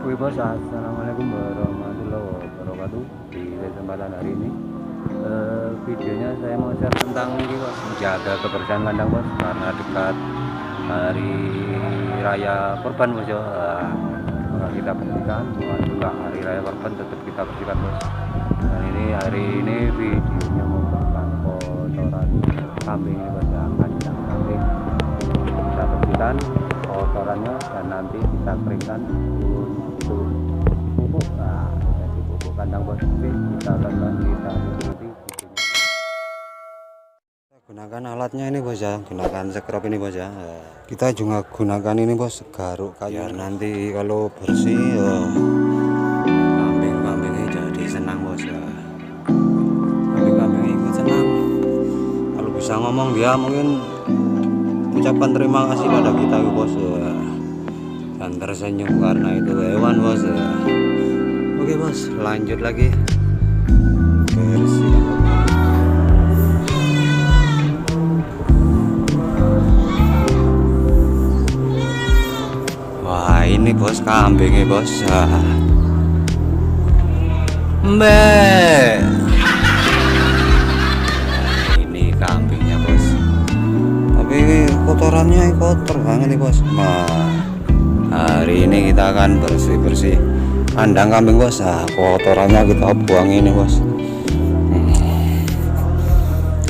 Oke bos, assalamualaikum warahmatullahi wabarakatuh. Di kesempatan hari ini videonya saya mau share tentang ini bos, menjaga kebersihan kandang bos, karena dekat hari raya Kurban bos ya. Maka kita bersihkan, bukan juga hari raya Kurban tetap kita bersihkan bos. Dan ini hari ini videonya merupakan kotoran kambing ini bos ya, kandang kambing kita bersihkan kotorannya dan nanti kita keringkan untuk pupuk. Nah, jadi pupuk kandang bos. Oke, kita tonton, kita ikuti gunakan alatnya ini bos ya, gunakan sekrop ini bos ya. Kita juga gunakan ini bos, garuk kayu biar nanti kalau bersih kambing-kambingnya jadi senang bos ya. Kambing-kambing ikut senang, kalau bisa ngomong dia mungkin ucapkan terima kasih pada kita bos ya, dan tersenyum karena itu hewan bos ya. Oke bos, lanjut lagi bersih. Wah ini bos kambingnya bos ini kambingnya bos, tapi kotorannya kotor banget nih bos. Nah, hari ini kita akan bersih-bersih kandang kambing bos. Kotorannya kita buang ini bos.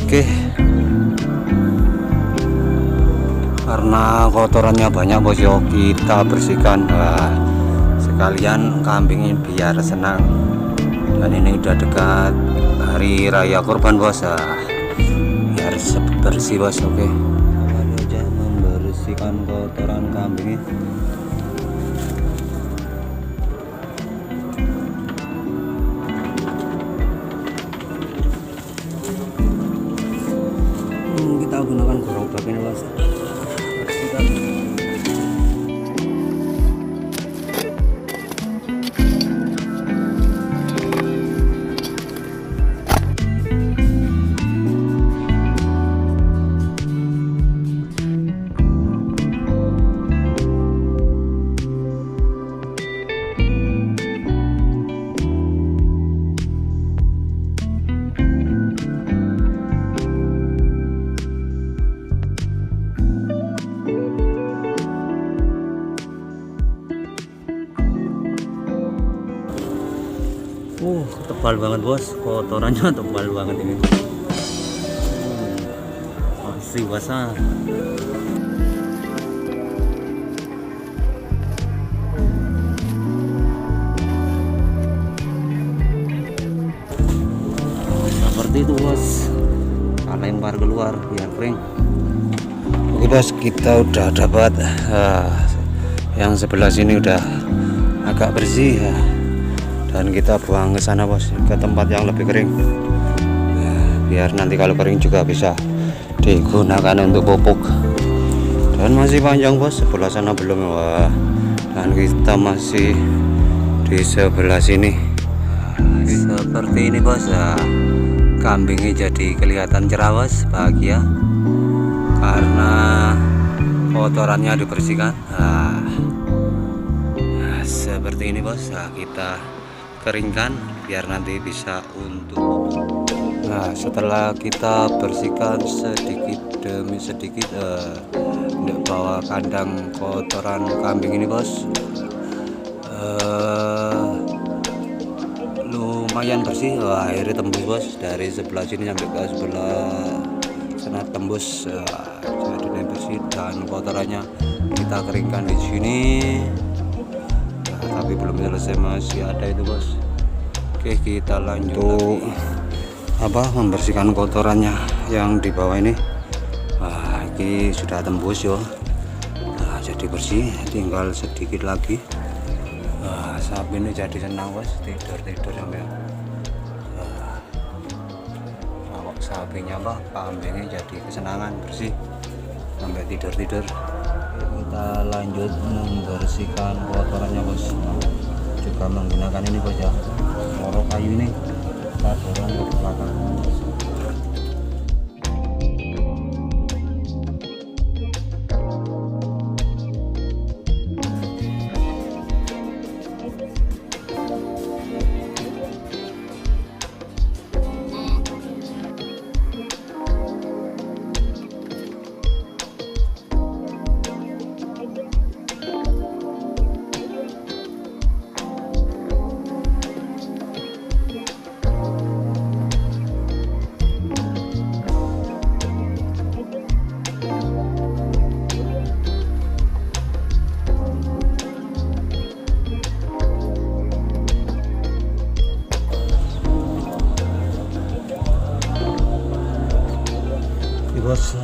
Oke, karena kotorannya banyak bos yo, kita bersihkan. Sekalian kambing ini biar senang, dan ini udah dekat hari raya Kurban bos. Biar bersih bos. Oke, lalu aja membersihkan kotoran kambing ini. Kita gunakan gerobak ini bos. Tebal banget bos, kotorannya tebal banget ini. Masih basah. Seperti itu bos, kita lempar keluar biar kering. Oke bos, kita udah dapat yang sebelah sini udah agak bersih ya. Dan kita buang ke sana bos, ke tempat yang lebih kering biar nanti kalau kering juga bisa digunakan untuk pupuk. Dan masih panjang bos, sebelah sana belum. Wah, dan kita masih di sebelah sini. Seperti ini bos ya, kambingnya jadi kelihatan cerah bos, bahagia karena kotorannya dibersihkan. Seperti ini bos. Kita keringkan biar nanti bisa untuk. Nah, setelah kita bersihkan sedikit demi sedikit untuk bawa kandang kotoran kambing ini bos, lumayan bersih. Wah, airnya tembus bos dari sebelah sini sampai ke sebelah sana tembus. Jadi bersih dan kotorannya kita keringkan di sini. Tapi belum selesai, masih ada itu bos. Oke, kita lanjut lagi. Membersihkan kotorannya yang di bawah ini. Ini sudah tembus yo. Jadi bersih, tinggal sedikit lagi. Sapi ini jadi senang bos, tidur sampai sapinya kambingnya jadi kesenangan bersih sampai tidur. Kita lanjut membersihkan kotorannya bos, juga menggunakan ini bos ya, lorok kayu ini kita dorong ke belakang. bos,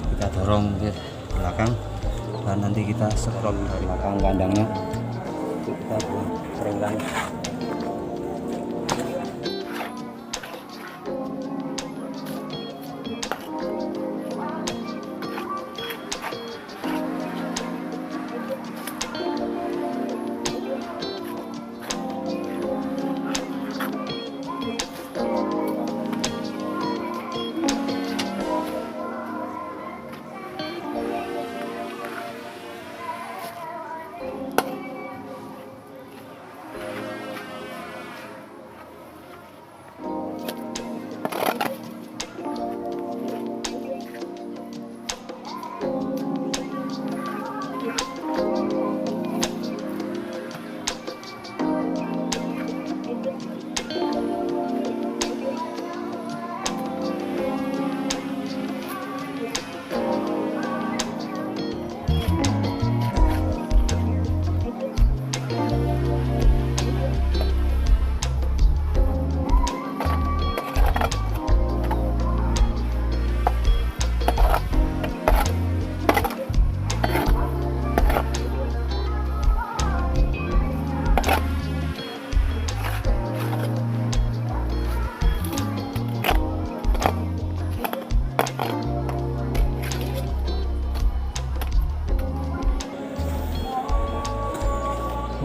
kita dorong ke belakang dan nanti kita scroll dari belakang kandangnya. Kita buat keringkan.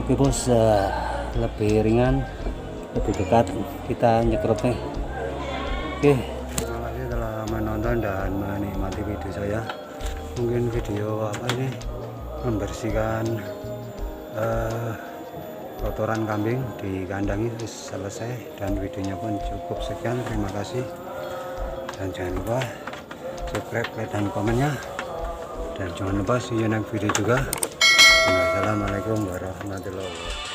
Oke bos, lebih ringan, lebih dekat kita nyekrotnya. Oke, terima kasih telah menonton dan menikmati video saya. Mungkin video apa ini membersihkan kotoran kambing di kandang itu selesai, dan videonya pun cukup sekian. Terima kasih dan jangan lupa subscribe, like, dan komennya, dan jangan lupa see you next video juga. Assalamualaikum warahmatullahi wabarakatuh.